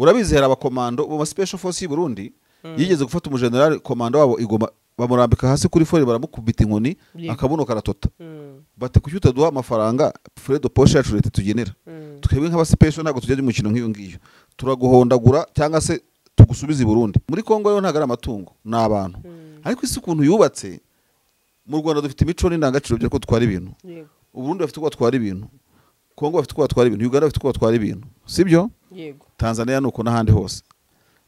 urabizi hari abakomando mu special force y'u Burundi yigeze gufata umugeneral komando wabo igoma bamurambika hasi kuri fore baramukubita inkoni akabuno karatota bate kucyuta duha amafaranga Fredo Porsche yacu leta tugenera twebwe nk'aba special ntago tujya mu kintu nk'iyo ngiyo turaguhondagura cyangwa se tugusubiza i Burundi muri Kongo yo ntago ari amatungo n'abantu ariko isi kuntu yubatse mu Rwanda dufite imico n'indangagaciro byo ko twari ibintu u Burundi bafite ko twari ibintu Kongo bafite ko twari ibintu Uganda bafite ko twari ibintu sibyo yego Tanzania nuko n'ahandi hose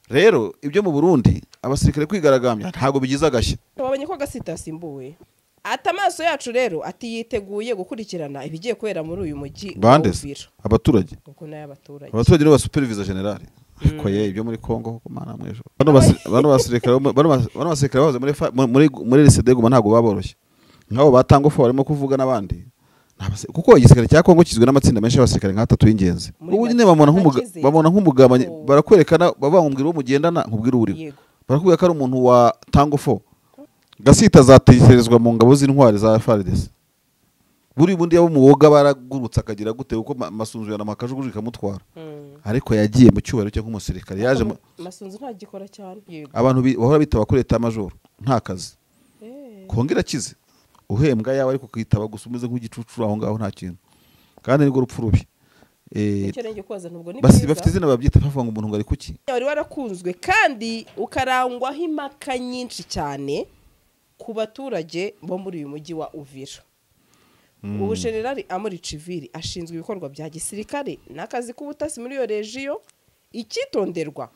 rero ibyo mu Burundi abasirikare kwigaragambya ntago bigize agashya babanye ko gasita simbuwe atamaso yacu rero ati yiteguye gukurikirana ibigiye kwera muri uyu mujyi abaturage kuko naye abaturage no ba supervisor general ko ye ibyo muri Kongo ko mana mwejo bano basirikare bahoze muri RCD guma ntago baboroshye nkabo batanga fo barimo kuvuga nabandi kuko igisirikare cya Kongo kizwe n'amatsinda menshi y'abasirikare nka 3 y'ingenzi ubu nyine bamona nk'umugabanye barakwerekana babambwira bo mugendana nkubwira uri barakubwira ko ari umuntu wa tango fo gasita zatekerezwa mu ngabo z'intwari za FARDC buri bundi yabo muwoga baragurutsa akagira gute uko masunzu yana makajugurika mutwara ariko yagiye mu cyubaro cyo nk'umusirikare yaje masunzu nta gikora cyane abantu bahora bitaba kuri leta major nta kazi kongera kize uhembwa yawe ariko kwitaba gusumize nk'igicucura aho ngaho nta kintu kandi niko rupfu rubi basi bafite izina babyita bavuga ngo umuntu ngari kuki wari warakunzwe kandi ukarangwaho impaka nyinshi cyane ku baturage bo muri uyu mujyi wa Uvira ubu General Amuri Civil ashinzwe ibikorwa bya gisirikare n'akazi k'ubutasi muri iyo region ikitonderwa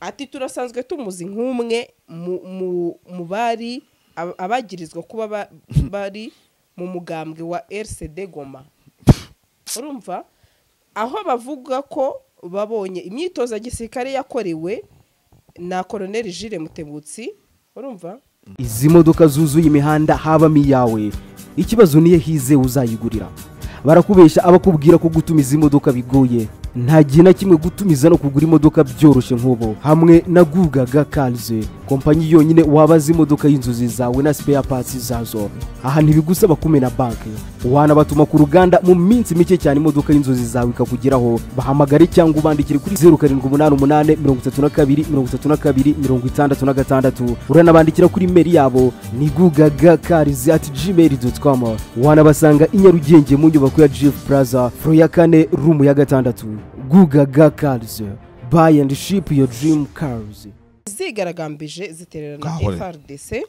ati turasanzwe tumuzi nk'umwe mu bari abagirizwa kuba bari mu mugambwe wa RCD Goma urumva aho bavuga ko babonye imyitozo gisirikare yakorewe na Colonel Jules Mutebutsi urumva izi modoka zuzuye imihanda habamo iyawe ikibazo niye hize uzayigurira barakubesha abakubwira ko gutumiza imodoka bigoye nta gihe na kimwe gutumiza no kugura imodoka byoroshye nk'ubo hamwe na Gugaga Cars kompanyi yonyine wabaza imodoka y'inzozi zawe na spare parts zazo aha ntibigusaba kumena banki wanabatuma ku ruganda mu minsi mike cyane imodoka y'inzozi zawe ikakugeraho bahamagare cyangwa ubandikire kuri 0788323266 uranabandikira kuri mail yabo ni gugagacars@gmail.com wanabasanga inyarugenge mu nyubako ya Jeff Plaza floor ya 4 room ya 6 Gugaga Cars buy and ship your dream cars zigaragambije zitererana FARDC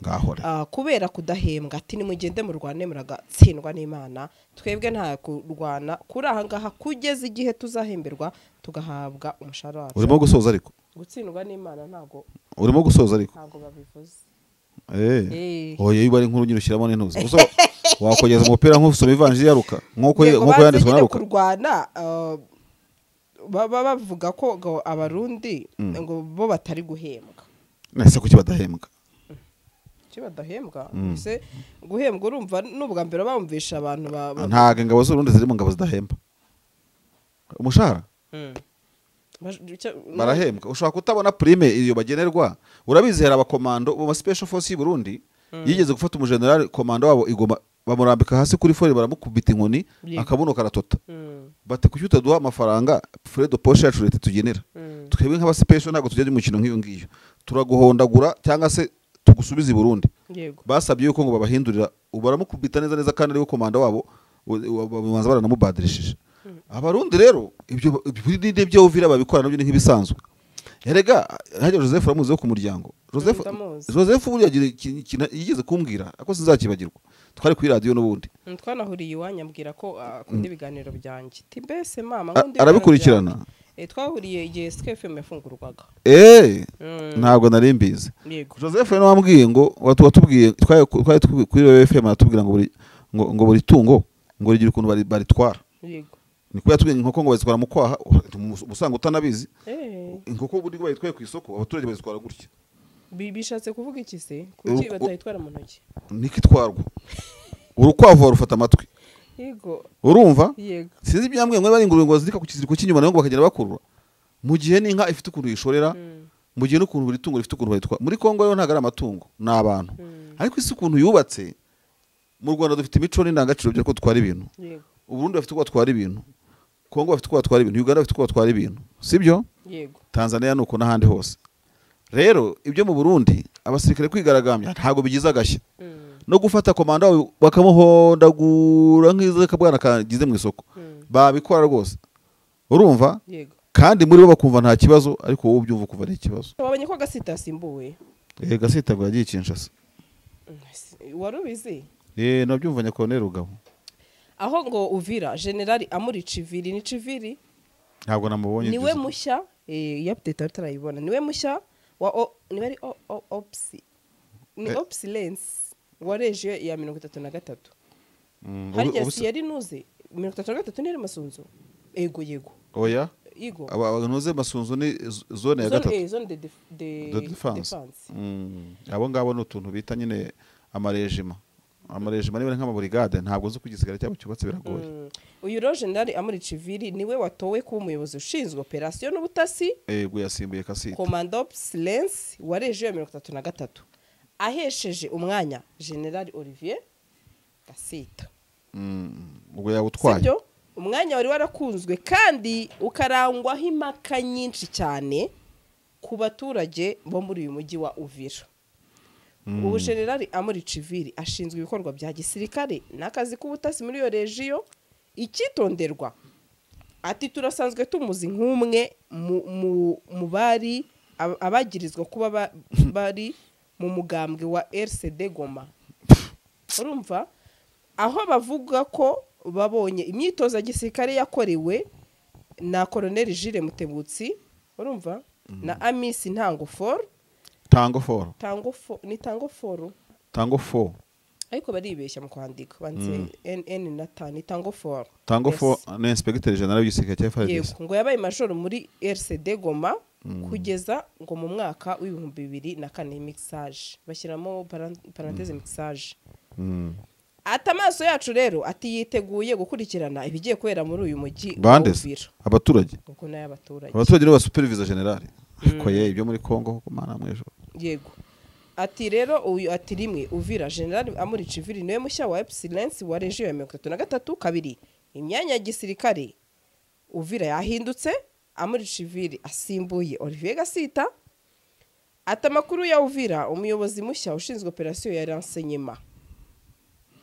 kubera kudahembwa ati nimugende mu Rwanda muragatsindwa n'Imana twebwe nta kurwana kuri aha ngaha kugeza igihe tuzahemberwa tugahabwa umushahara wacu urimo gusoza ariko gutsindwa n'Imana ntago urimo gusoza ariko ntago babivuze oye bari nkuru nyirushyiramo n'intuzi gusa wakogeza umupira nk'usoma ivanjiri yaruka nk'uko yanditswe na ruka kurwana baba bavuga ko abarundi ngo bo batari guhembwa nese kuki badahembwa ese guhembwa urumva n'ubwa mbere bamvisha abantu ntago ingabo z'urundi ziri mu ngabo zidahemba umushahara barahembwa ushobora kutabona prime iyo bagenerwa urabizi hari abakomando mu special force y'u Burundi yigeze gufata umugeneral komando wabo igoma bamurambika hasi kuri fore baramukubita inkoni akabuno karatota bate kucyuta duha amafaranga Fredo Porsche yacu leta tugenera twebwe nk'aba special ntago tujya mu kintu nk'iyo ngiyo turaguhondagura cyangwa se tugusubiza i Burundi basabye yuko ngo babahindurira baramukubita neza kandi ariwe komanda wabo bamanza baranamubadirishije abarundi rero ibyo byo Uvira babikora nabyo nk'ibisanzwe erega hajya Joseph ramuze wo ku muryango Joseph buri yigeze kumbwira ako sinzakibagirwa twari kuri radio n'ubundi twanahuriye iwanyambwira ko akunda ibiganiro byanjye timbese mama arabikurikirana twahuriye igihe SKFM yafungurwaga ntabwo nari mbizi Joseph rero wambwiye ngo watubwiye twari kuri FM atubwira ngo buri tungo ngo rigira ukuntu baritwara niko yatubwiye inkoko ngo bazitwara mu kwaha usanga utanabizi inkoko buri bayitwaye ku isoko abaturage bazitwara gutya bishatse kuvuga iki se kuki batayitwara mu ntoki nikitwarwa urukwavu rufata amatwi yego urumva sinzi byambwe ngo bari ingurube ngo zirika ku kiziriko cy'inyuma nayo ngo bakagenda bakurura mu gihe n'inka ifite ukuntu yishorera mu gihe n'ukuntu buri tungo rifite ukuntu bayitwara muri Kongo rero ntago ari amatungo n'abantu ariko isi ukuntu yubatse mu Rwanda dufite imico n'indangagaciro byo ko twari ibintu u Burundi bafite ko twari ibintu Kongo bafite uko batwara ibintu, Uganda bafite uko batwara ibintu, sibyo? yego Tanzania nuko n'ahandi hose. Rero ibyo mu Burundi abasirikare kwigaragambya ntago bigize agashya. No gufata komanda wawe bakamuhondagura nk'izo kabwana kagize mu isoko. Babikora rwose. Urumva? yego Kandi muri bo bakumva nta kibazo, ariko wowe ubyumva kuva ari ikibazo. wabonye ko Gasita yasimbuwe Gasita ngo yagiye Kinshasa. wari ubizi Nabyumvanye Colonel Rugabo. aho ngo Uvira General Amuri Civili ni Civili Ntabwo namubonye. niwe mushya update atarayibona niwe mushya wa niwe ari opsi ni opsi lens wa region ya 33 harya si yari nuze 33 ni Masunzu yego Oya yego abantuze Masunzu ni zone ya gatatu, zone de defense. Abo ngabo ni utuntu bita nyine amarejima niba nk'amaburigade, ntabwo zo kugisigara cyabo cyubatse biragoye. Uyu General Amuri Civili niwe watowe kuba umuyobozi ushinzwe operation n'ubutasi yego yasimbuye Kasita Commando Silence wa region ya 33 ahesheje umwanya General Olivier Gasita. ubwo yawutwaye sibyo umwanya wari warakunzwe kandi ukarangwaho impaka nyinshi cyane ku baturage bo muri uyu mujyi wa Uvira. Ubu General Amuri Civili ashinzwe ibikorwa bya gisirikare n'akazi k'ubutasi muri iyo region. Icyitonderwa ati turasanzwe tumuzi nk'umwe mu bari abagirizwa kuba bari mu mugambwe wa RCD Goma. Urumva aho bavuga ko babonye imyitozo gisirikare yakorewe na Colonel Jules Mutebutsi, urumva na Amisi Tango For ariko baribeshya mu kwandika banze NN na T ni Tango For ni Inspector General w'igisirikare cya FARDC. Yego ngo yabaye major muri RCD Goma kugeza ngo mu mwaka w'2004 mixage bashyiramo parenthèse mixage. Ati amaso yacu rero ati yiteguye gukurikirana ibigiye kwera muri uyu mujyi wa Uvira. Abaturage kuko nayo abaturage nibo ba supervisor general ko ibyo muri Kongo ko mana mwejo. Yego ati rero uyu ati rimwe Uvira General Amuri Civili niwe mushya wa Silence wa region ya 33 kabiri imyanya ya gisirikare Uvira yahindutse Amuri Civili asimbuye Olivier Gasita. Ati amakuru ya Uvira umuyobozi mushya ushinzwe operation ya renseignement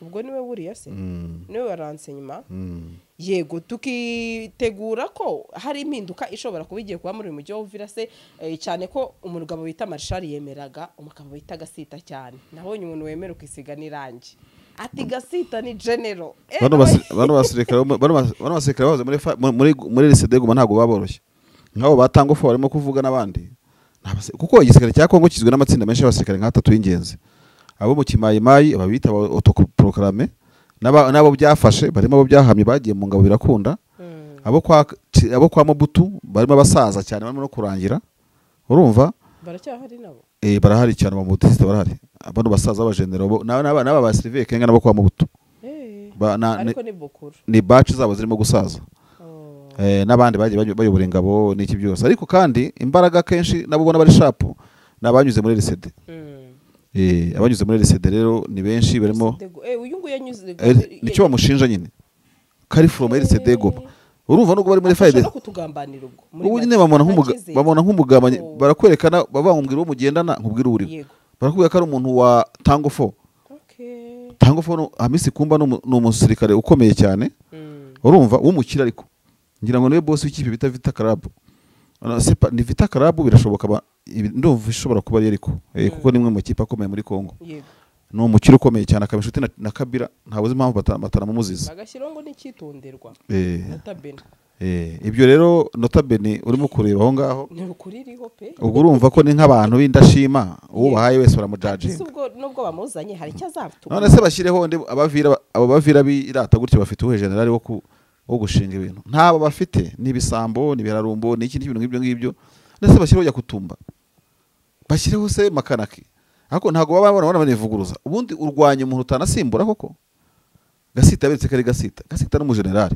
ubwo niwe buriya se niwe wa renseignement. Yego tukitegura ko hari impinduka ishobora kuba igiye kuba muri uyu mujyi wa Uvira se cyane ko umugabo bita Marshal yemeraga umugabo bita Gasita cyane. Nabonye umuntu wemera ukisiga n'irangi ati Gasita ni general. Bano basirikare bahoze muri RCD Goma ntabwo baboroshye nk'abo batanga fo barimo kuvuga n'abandi kuko igisirikare cya Kongo kizwe n'amatsinda menshi y'abasirikare nka 3 y'ingenzi. Abo mu Kimayimayi ababita autoproclamé nabo byafashe barimo abo byahamye bagiye mu ngabo birakunda. Abo kwa Mobutu barimo abasaza cyane barimo no kurangira. Urumva baracyahari nabo barahari cyane mu Mobutu barahari abantu basaza b'abagenero n'aba ba Sylvain Kenga nabo kwa Mobutu ariko ni bukuru ni batch zabo zirimo gusaza. N'abandi bagiye bayobora ingabo n'iki byose ariko kandi imbaraga kenshi nabo ubona bari sharp nabanyuze muri RCD. Abanyuze muri RCD rero ni benshi barimo uyu nguyu yanyuze nicyo bamushinja nyine kari from RCD Goma. Urumva nuko bari muri FARDC ubu nyine bamona nk'umugambanyi barakwerekana babangumbwira uwo mugendana nkubwira uri barakubwira ko ari umuntu wa Tango For. Tango For Amisi Kumba ni umusirikare ukomeye cyane. Urumva w'umukira ariko ngira ngo niwe boss w'ikipe bita Vita Club. Ni Vita Club birashoboka ndumva ishobora kuba ari ariko kuko nimwe mu kipe akomeye muri Kongo. No umukiro ukomeye cyane akabishuti na Kabira ntabuze impamvu batanamumuziza. Agashirongo ni cyitonderwa. Notabene. Ibyo rero notabene urimo kureba aho ngaho. Ni ukuririho pe. Ubwo urumva ko ni nk'abantu b'indashima uwo bahaye wese baramujudge. Ubwo nubwo bamuzanye hari icyo azabutuma. None se bashireho ndi abavira birata gutyo bafite uwe general wo gushinga ibintu. Ntabo bafite nibisambo nibirarumbo n'ikindi kintu ngibyo. Nese bashireho ya kutumba. Bashireho se makanaki. Ariko ntago babona banivuguruza. Ubundi urwanya umuntu utanasimbura koko. Gasita beretse kari Gasita no mu general.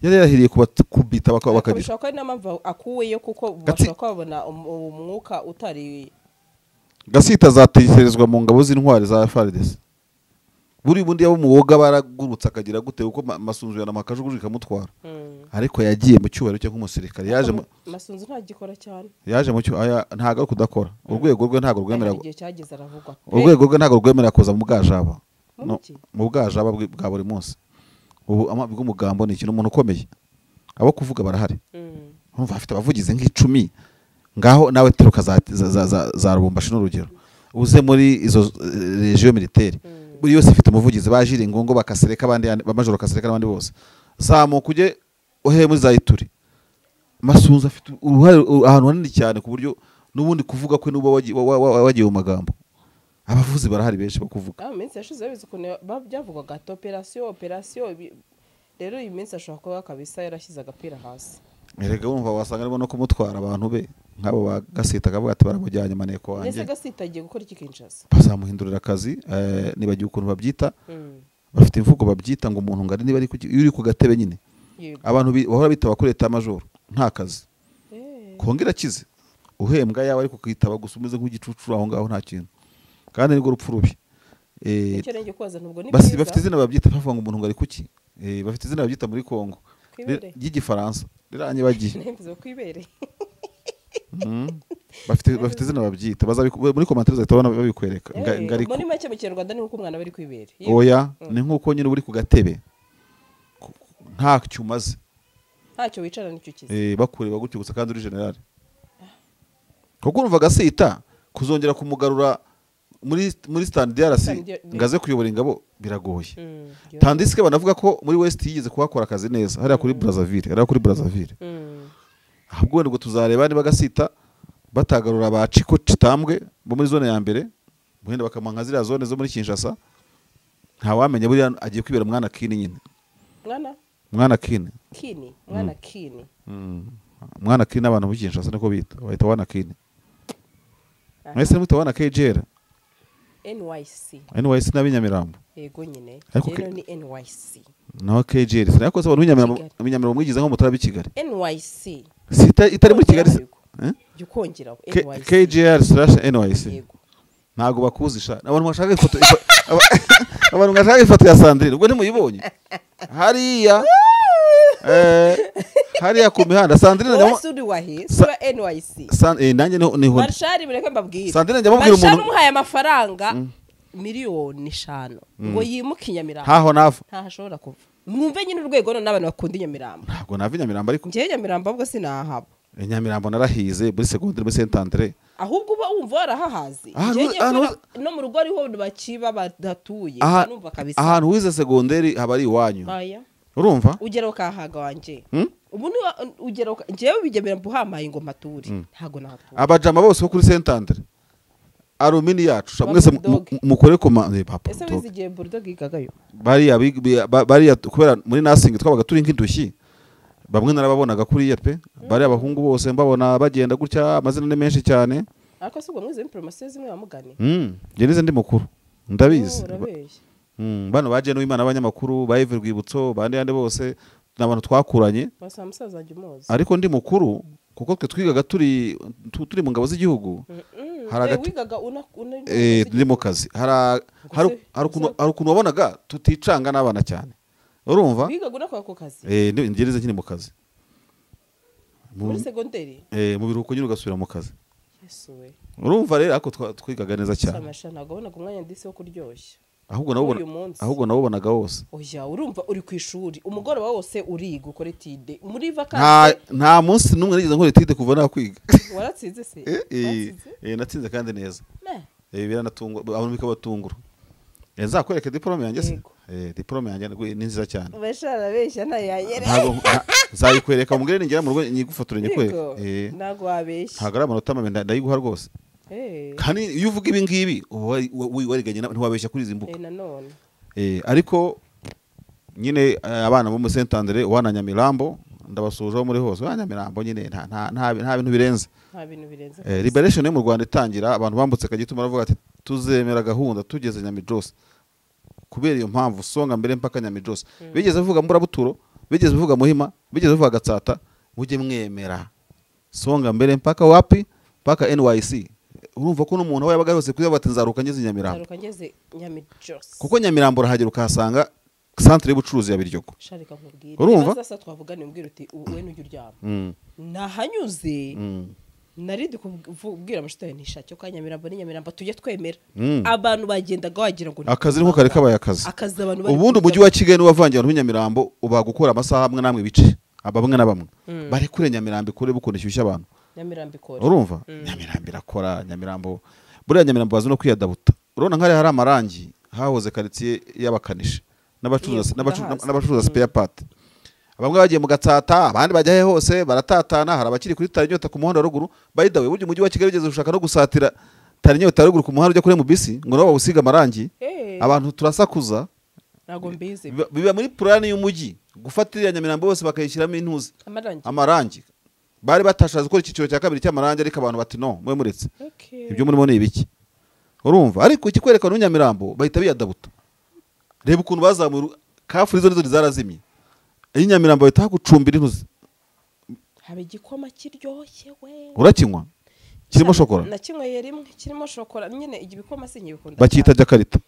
Yari yarahiriye kubita bakagira. Bishobora ko ari n'amamva akuweyo kuko bashobora kubona umwuka utari Gasita zatekerezwa mu ngabo z'intwari za FARDC. buri bundi yabo muwoga baragurutse akagira gute uko Masunzu yanamakajuguju ikamutwara ariko yagiye mu cyubahiro cyo nk'umusirikare yaje Masunzu ntagikora cyane yaje mu ntago ari kudakora urwego rwe ntago rwemera igihe cyageze aravugwa urwego rwe ntago rwemera kuza mu bwajaba mu bwajaba bwa buri munsi ubu bw'umugambo ni ikintu umuntu ukomeye abo kuvuga barahari urumva afite abavugizi nk'icumi ngaho nawe teruka za Rubumbashi n'urugero uze muri izo region militaire buri yose ifite umuvugizi bajire ingongo bakasereka abandi bamajoro kasereka n'abandi bose zamuka uje uhe muri za Ituri Masunzu afite uruhare ahantu hanini cyane ku buryo n'ubundi kuvuga kwe n'uba wagiye mu magambo abavuzi barahari benshi bakuvuga iminsi yashize bizi ukuntu byavugwaga operation rero iyi minsi ashobora kuba kabisa yarashyize agapira hasi erega wumva wasanga arimo no kumutwara abantu be nk'abo bagasita akavuga ati baramujyanye maneko wanjye ese gasita agiye gukora iki Kinshasa bazamuhindurira akazi nibagiye ukuntu babyita bafite imvugo babyita ngo umuntu ngari niba uri ku gatebe nyine abantu bahora bitaba kuri leta majoro nta kazi kongera kize uhembwa yawe ariko kwitaba gusa umeze nk'igicucu aho ngaho nta kintu kandi nirwo rupfu rubi basi bafite izina babyita bavuga ngo umuntu ngari kuki bafite izina babyita muri Kongo ry'igifaransa riranye bagiye bafite izina babyita muri commentaire zatabona babikwereka ngari muri make mu Kinyarwanda ni uko umwana bari kwibere oya ni nkuko nyine uri ku gatebe nta cyumaze ntacyo wicara nicyo kize bakureba gutyo gusa kandi uri general kuko urumva gasita kuzongera kumugarura muri stand DRC ngaze kuyobora ingabo biragoye tandis ke banavuga ko muri West yigeze kuhakora akazi neza hariya kuri Brazzaville ahubwo wenda ngo tuzareba niba gasita batagarura ba Chiko Chitambwe bo muri zone ya mbere wenda bakamanka ziriya zone zo muri Kinshasa nta wamenya buri agiye kwibera mwana kini nyine mwana kini mwana kini abantu mu Kinshasa niko bita bahita wana kini mwese muta wana KJR NYC n'abinyamirambo yego nyine rero ni NYC no KJR sinako se abantu binyamirambo mwigize nko mutara b'Kigali NYC sita itari muri Kigali gikongeraho KJR/NYC ntago bakuzisha abantu bashaka ifoto abantu bashaka ifoto ya Sandrine ubwo ntimuyibonye hariya ku mihanda Sandrine njya wasudi wahe sura NYC nanjye niho Marshali bireke mbabwira Sandrine njya mubwira umuntu Marshali muhaye amafaranga miliyoni 5 ngo yimuke Inyamirambo haho nafa ntashobora kuva mwumve nyine urwego none n'abantu bakunda Inyamirambo ntabwo nava Inyamirambo ariko ngiye Inyamirambo ahubwo sinahaba Inyamirambo narahize muri secondaire muri Saint Andre ahubwo uba wumva warahahazi no mu rugo ariho bakiba badatuye numva kabisa ahantu wize secondaire haba ari iwanyu urumva ugera ukahaga wanje ubu ni ugera ngewe bigemera mbuhamaye ngo maturi ntago nahatura abajama bose bo kuri Saint Andre alumini yacu mwese mukore komande papa ese bizigiye bulldog igagayo bariya kubera muri nursing twabaga turi nk'indushyi bamwe narababonaga kuri ya pe bari abahungu bose mbabona bagenda gutya amazina ne menshi cyane ariko subwo mwize promotion zimwe bamugane ngenize ndi mukuru ndabizi bano baje n'Imana abanyamakuru bayive rwibutso bandi yande bose n'abantu twakuranye basa musaza wanjye muzi ariko ndi mukuru kuko twe twigaga turi mu ngabo z'igihugu wigaga ndi mu kazi hari ukuntu wabonaga tuticanga n'abana cyane urumva wigaga unakora ku kazi ngerize nyine mu kazi muri secondaire mu biruhuko nyine ugasubira mu kazi yesuwe urumva rero ako twigaga neza cyane samashana gabonaga umwanya ndise wo kuryoshya ahubwo nabonaga wose oya urumva uri ku ishuri umugoroba wose uriga ukora etide muri vacances nta munsi numwe nigeze nkora etide kuva nakwiga waratsinze se natsinze kandi neza biranatungwa abantu bikabatungura nzakwereka diplome yanjye se diplome yanjye ni nziza cyane bashara besha ntayanyere nzayikwereka mugire ningera mu rugo nyigufotora nyikwereka ntago wabeshya ntago ari amanota mabi ndayiguha rwose kandi iyo uvuga ibi ngibi wariganye ntiwabeshya kuri izi mbuga ariko nyine abana bo mu Saint Andre wana Nyamirambo ndabasuhuza muri hose wana Nyamirambo nyine nta bintu birenze liberation yo mu Rwanda itangira abantu bambutse kagituma baravuga ati tuzemera gahunda tugeze Nyamijose kubera iyo mpamvu songa mbere mpaka Nyamijose bigeze vuga Mburabuturo bigeze vuga Muhima bigeze vuga Gatsata mujye mwemera songa mbere mpaka wapi paka NYC urumva ko n'umuntu aho yabaga yose kuri bati nzaruka ngeze i Nyamirambo Nzaruka ngeze Nyamijose kuko Nyamirambo urahagera ukahasanga centre y'ubucuruzi ya Biryogo sharika nkubwire Urumva? sasa twavugana umbwira uti we n'ujya uryama nahanyuze narindi kubwira amashitani nishake kwa Nyamirambo ni Nyamirambo tujye twemera abantu bagendaga wagira ngo akazi niko kare kabaye akazi abantu bari ubundi umujyi wa Kigali n'uwavangiye abantu b'Inyamirambo uba gukora amasaha amwe namwe bice abamwe na bamwe bari kure Nyamirambo ikore bukunda ishyushya abantu Nyamirambo ikora urumva Nyamirambo irakora Nyamirambo buriya Nyamirambo bazi no kwiyadabuta urabona nk'ari hari amarangi hahoze quartier y'abakanishi n'abacuruza spare part bamwe bagiye mu Gatsata abandi bajya he hose baratatana hari abakiri kuri Tarinyota ku muhanda wa ruguru by the way buryo umujyi wa Kigali ugeze ushaka no gusatira Tarinyota ruguru ku muhanda ujya kuri mu bisi ngo nabo bawusiga amarangi abantu turasakuza ntago mbizi biba muri plan y'umujyi gufatira Nyamirambo bose bakayishyiramo intuzi amarangi bari batashaje gukora icyiciro cya kabiri cy'amarangi ariko abantu bati no mwe muretse ibyo murimo ni ibiki urumva ariko ikikwereka no Nyamirambo bahita biyadabuta reba ukuntu bazamuye kafuri zo zarazimye iyi Nyamirambo bahita gucumbira intuzi haba igikoma kiryoshye we urakinywa kirimo shokora nakinyweye rimwe kirimo shokora nyine igikoma sinyibikunda bakita Jakarta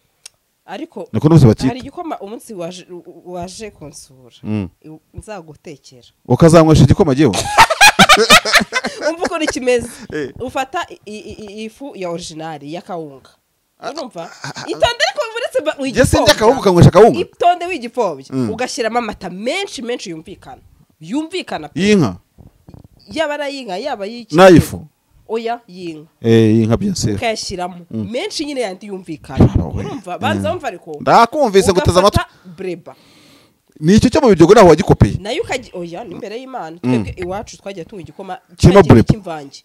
ariko niko nose bakita hari igikoma umunsi waje konsura nzagutekera ukazanywesha igikoma giyeho umva uko nikimeze ufata ifu ya original ya kawunga urumva itonde ariko buretse wigipfobya yese akawunga kanywesha kawunga itonde wigipfobya ugashyiramo amata menshi yumvikana y'inka yaba arayinka yaba y'iki nayifu oya y'inka y'inka byose ukayashyiramo menshi nyine yandi yumvikana urumva banza wumva ariko ndakumvise guteza amatwi breba nicyo cyo mu Biryogo naho wagikopeye nayo oya nimbere y'Imana twebwe iwacu twagiye tunywa igikoma cy'imvange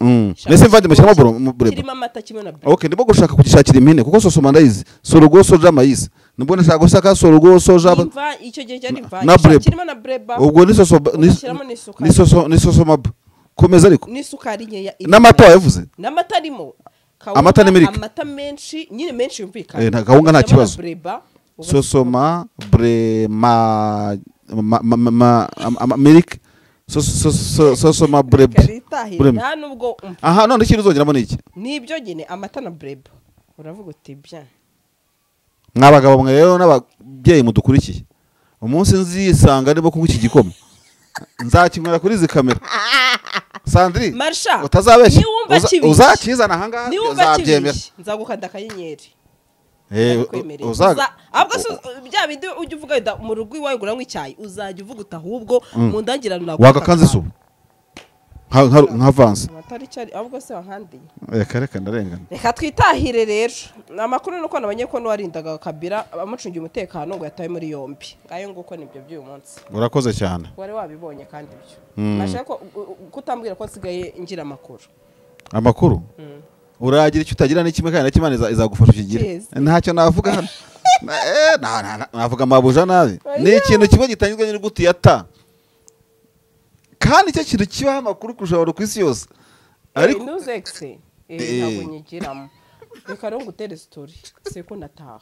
nese imvange mushyiramo breba kirimo amata kimwe na breba okay ndimo gushaka kugishakira impine kuko sosoma ndayizi sorugo soja mayise nibwo nashaka gushaka sorugo soja icyo gihe cyari imvange kirimo na breba ubwo ni sosoma komeza ariko n'isukari nkeya n'amata wavuze n'amata arimo amata ni milk amata menshi nyine menshi yumvikana nta kawunga nta kibazo sosoma brema milk sosoma breba nta nubwo aha none ikintu uzongeramo niki nibyo nyine amata na breba uravuga uti bya mwabagabo mwe rero n'ababyeyi mudukurikiye umunsi nzisanga ndimo kunywa iki gikoma nzakinywera kuri izi kamera Sandri utazabeshya uzakizana ahangaha uzabyemera nzagukanda akanyenyeri ahubwo bya bindi ujya uvuga mu rugo iwawe nguranywa icyayi uzajya uvuga uti ahubwo mu ndangirano ntabwo wagakanze isubu nka vanse ahubwo se wankandiye reka ndarengana reka twitahire rero amakuru ni uko nabonye ko n'uwarindaga Kabila amucungiye umutekano ngo yatawe muri yombi ngayo nguko nibyo by'uyu munsi urakoze cyane wari wabibonye kandi ibyo nashaka ko kutambwira ko nsigaye ngira amakuru uragira icyo utagira n'ikimwe kandi nakimana izagufasha ukigire ntacyo navuga hano navuga amabuja nabi ni ikintu kimwe gitangizwa n'inyuguti ya ta kandi icyo kintu kibaho amakuru kurusha ku isi yose ariko ntuzekise ntabwo nyigiramo reka rero ngutere sitori seko nataha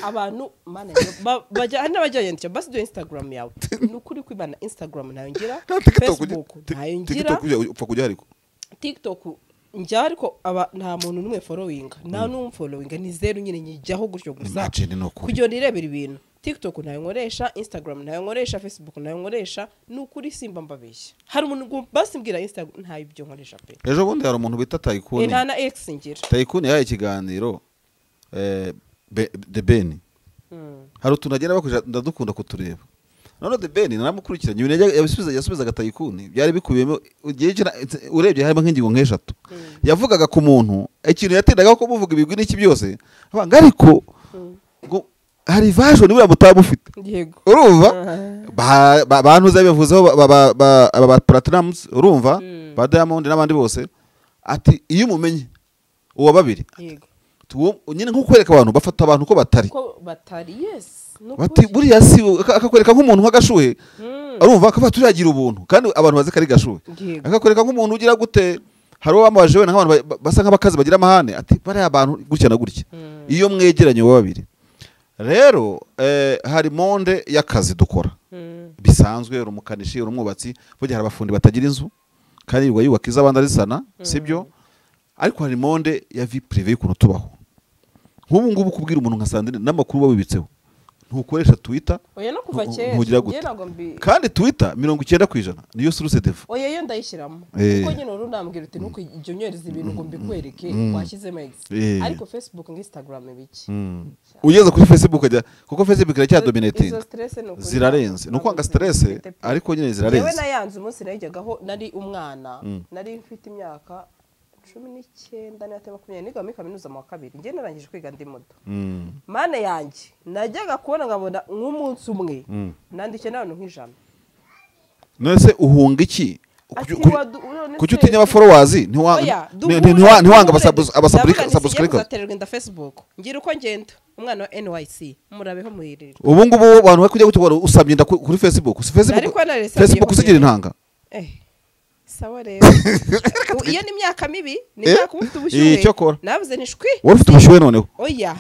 abantu hari n'abajya basi do Instagram yawe ni ukuri kwibana Instagram nayo ngira Facebook nayo ngira upfa kujya ariko TikTok njya ariko nta muntu n'umwe followinga nta n'umfollowinga ni zero nyine njyaho gutyo gusa kugira nirebera ibintu TikTok nayo nkoresha Instagram nayo nkoresha Facebook nayo nkoresha nukuri simba mbabeshya hari umuntu basimbwira Instagram nta ibyo nkoresha pe ejo bundi hari umuntu bita Tycoon nta na X ngira Tycoon yahaye ikiganiro The Ben hari utunagera bakoresha ndadukunda kutureba none The Ben naramukurikiranye ibintu yasubizaga Tycoon byari bikubiyemo urebye harimo nk'ingingo nk'eshatu yavugaga ku muntu ikintu yatindaga ko muvuga ibigwi n'iki byose abanga ariko hari version buriya mutamufite urumva bantu zabivuzeho aba Platinums urumva ba Diamond n'abandi bose ati iyo umumenye uwa babiri nyine nko kwereka abantu bafata abantu ko batari yes bati buriya si akakwereka nk'umuntu nk'agashuhe urumva akaba turagira ubuntu kandi abantu bazi kari gashuhe akakwereka nk'umuntu ugira gute hari uwo bamabaje we n'abantu basa nk'abakazi bagira amahane ati bariya abantu gutya na gutya iyo mwegeranye uwa babiri rero hari monde y'akazi dukora bisanzwe urumukanishi urumwubatsi burya hari abafundi batagira inzu kandi yubaka iz'abandi arizana sibyo ariko hari monde ya vie privé y'ukuntu tubaho. Nk'ubu ngubu kubwira umuntu nka Sandrine n'amakuru babibitseho ntukoresha Twitter. Oya no kuva kera ntugira gute. Kandi Twitter 90% niyo source defu. Oya yo ndayishyiramo kuko nyine urunambwira uti nuko ijyo nyoreza ibintu ngo mbikwereke washyizemo X ariko Facebook na Instagram ibiki. Ugeze kuri Facebook ajya kuko Facebook iracyadominating. Zirarenze nukwanga stress ariko nyine zirarenze. Yewe nayanze umunsi najyagaho nari umwana nari mfite imyaka 19 n'atema 20 niga muri kaminuza mu wa kabiri ngiye narangije kwiga ndi muto. Mane yanjye najyaga kubona ngabona nk'umunsi umwe nandike n'abantu nk'ijana. Nese uhunga iki? Kuki utinya aba followers ntiwanga abasubscribe atererwa nda Facebook ngira uko ngenda umwana wa NYC murabeho muhirira. Ubu ngubu abantu bari kujya gutwara usabye nda kuri Facebook Facebook usigira intanga sawa rero iyo ni imyaka mibi ni imyaka ufite ubushyuhe navuze ni shwi wari ufite ubushyuhe noneho oya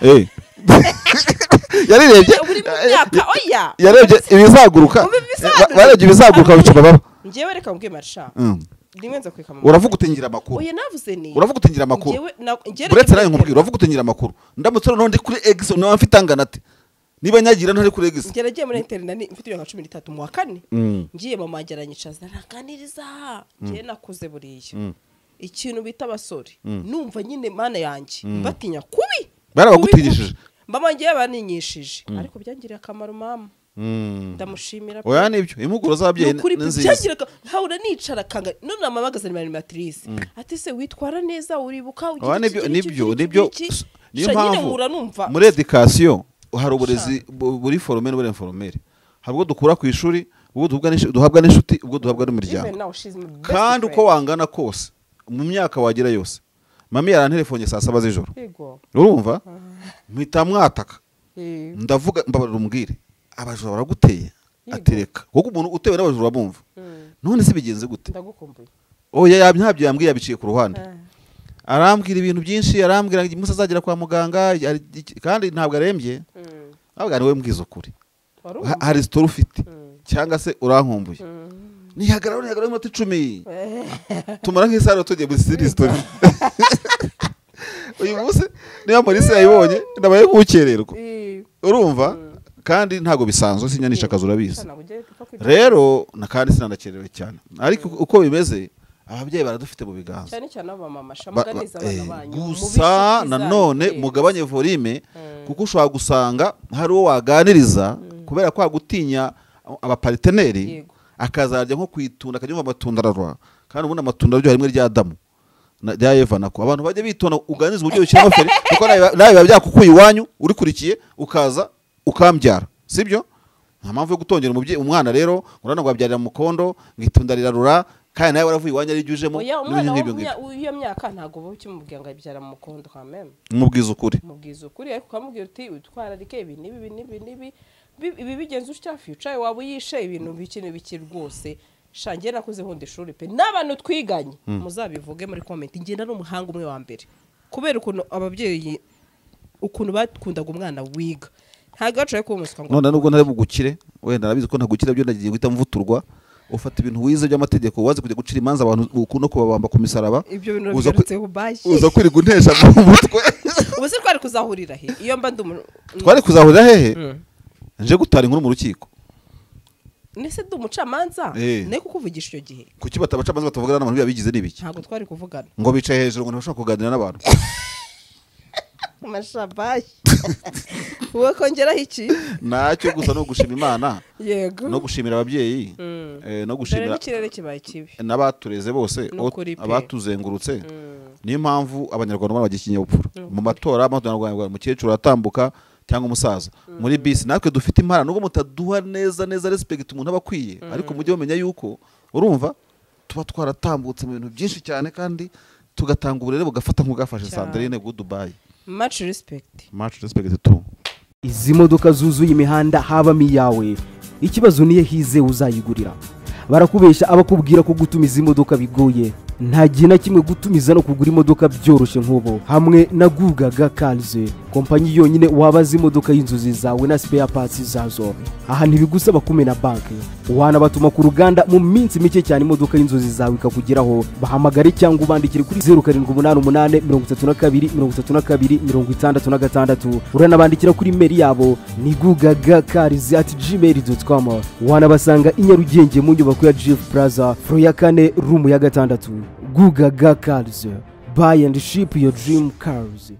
yarirebye yarebye ibizaguruka barebye ibizaguruka bicuma baba ngewe reka mbwe marsha ndimwenza kwika mama uravuga utingira amakuru oya navuze ni uravuga utingira amakuru buretse nayo nkubwira uravuga utingira amakuru ndamutse no ndi kuri X no mfite angana ati niba nyagira ntari kuri X ngeragiye muri internet mfite 13 mu wa kane ngiye mama ageranyicaza araganiriza ngiye nakuze buriye ikintu bita abasore numva nyine mana yanjye batinya kubi barabagutigishije mama ngiye baninyishije ariko byangiriye akamaro mama ndamushimira oya nibyo impuguro z'ababyeyi nziza hahura nicara kanga none amabagaza ni animatrice ati se witwara neza uribuka ugira nibyo niyo mpamvu muri education hari uburezi buri formel n'uburi informel hari ubwo dukura ku ishuri ubwo duhabwa n'inshuti ubwo duhabwa n'umuryango kandi uko wangana kose mu myaka wagira yose mami yarantelefone saa 7 z'ijoro urumva mpita mwataka ndavuga mbabarira umbwire abajura baraguteye atereka kuko umuntu utewe n'abajura bumva none se bigenze gute ndagukumbuye oya ntabyo yambwiye abiciye ku ruhande arambwira ibintu byinshi arambwira ngo musa azagera kwa muganga kandi ntabwo arembye ntabwo ari we mbwiza ukuri hari story ufite cyangwa se urankumbuye nihagarara iminota 10 tumara nk'isaro tugiye muri siri story uyu munsi niba muri se yayibonye ndabaye kukererwa urumva kandi ntago bisanzwe sinyanisha akazi urabizi rero nakandi sinanakerewe cyane ariko uko bimeze ababyeyi baradufite mu biganza cyane cyane abamama shamuganiza abana banyu gusa nanone mugabanye volume kuko ushobora gusanga hari uwo waganiriza kubera ko agutinya abaparteneri akazarya nko kwitunda akajya amatunda ararwa kandi ubundi amatunda aryo harimo rya Adamu rya Eva nako abantu bajye bitona uganiza uburyo ushyiramo feri kuko nawe byakukuye iwanyu urikurikiye ukaza ukambyara sibyo nta mpamvu yo gutongera umwana rero urana ngo abyarira mu kondo ngitunda rirarura kandi nawe waravuye iwanyu ari jujemo n'ibintu nk'ibyo iyo myaka ntago bo kimubwira ngo abyara mu kondo kwa meme mubwiza ukuri ariko kamubwira uti utwararike ibi ibi bigenze utya future waba uyishe ibintu biki rwose shangiye nakuze hunde ishuri pe n'abantu twiganye muzabivuge muri comment ngenda n'umuhanga umwe wa mbere kubera ukuntu ababyeyi ukuntu bakundaga umwana wiga ntago gacaye ko umuswa ngo none nubwo ntari bugukire wenda nabizi ko ntagukira byo nagiye guhita mvuturwa ufata ibintu wize by'amategeko wazi kujya gucira imanza abantu ukuno kubabamba ku misaraba ibyo bintu bigarutse ubashi uza kwiriga untesha mu mutwe ubuse twari kuzahurira he iyo mba twari kuzahurira hehe nje gutara inkuru mu rukiko nese umucamanza ne kukuvugisha icyo gihe kuki batabacamanza batavugana n'abantu bibigize nibiki ntago twari kuvugana ngo bicaye hejuru ngo ntibashaka kuganira n'abantu mashabaye uwe kongeraho iki nacyo gusa no gushima Imana yego no gushimira ababyeyi no gushimira ikirere kibaye kibi n'abatureze bose abatuzengurutse niyo mpamvu abanyarwanda bagiye kinyabupfura mu matora umukecuru atambuka cyangwa umusaza muri bisi natwe dufite impara nubwo mutaduha neza respect umuntu abakwiye ariko mujye bamenya yuko urumva tuba twaratambutse mu bintu byinshi cyane kandi tugatanga uburere bugafata nk'ugafashe Sandrine go Dubai. Much respect too. Izi modoka zuzuye imihanda habamo iyawe ikibazo niye hize uzayigurira barakubesha abakubwira ko gutuma izi modoka bigoye nta gihe na kimwe gutumiza no kugura imodoka byoroshye nk'ubu. Hamwe na Gugaga Cars, kompanyi yonyine wabaza imodoka y'inzozi zawe na spare parts zazo. Aha ntibigusaba kumena banki, wanabatuma ku ruganda mu minsi mike cyane imodoka y'inzozi zawe ikakugeraho. Bahamagare cyangwa ubandikire kuri 0788 uranabandikira kuri mail yabo ni gugagacars@gmail.com. wanabasanga i Nyarugenge mu nyubako ya GF Plaza floor ya 4 room ya 6. Gugaga Cars, buy and ship your dream cars.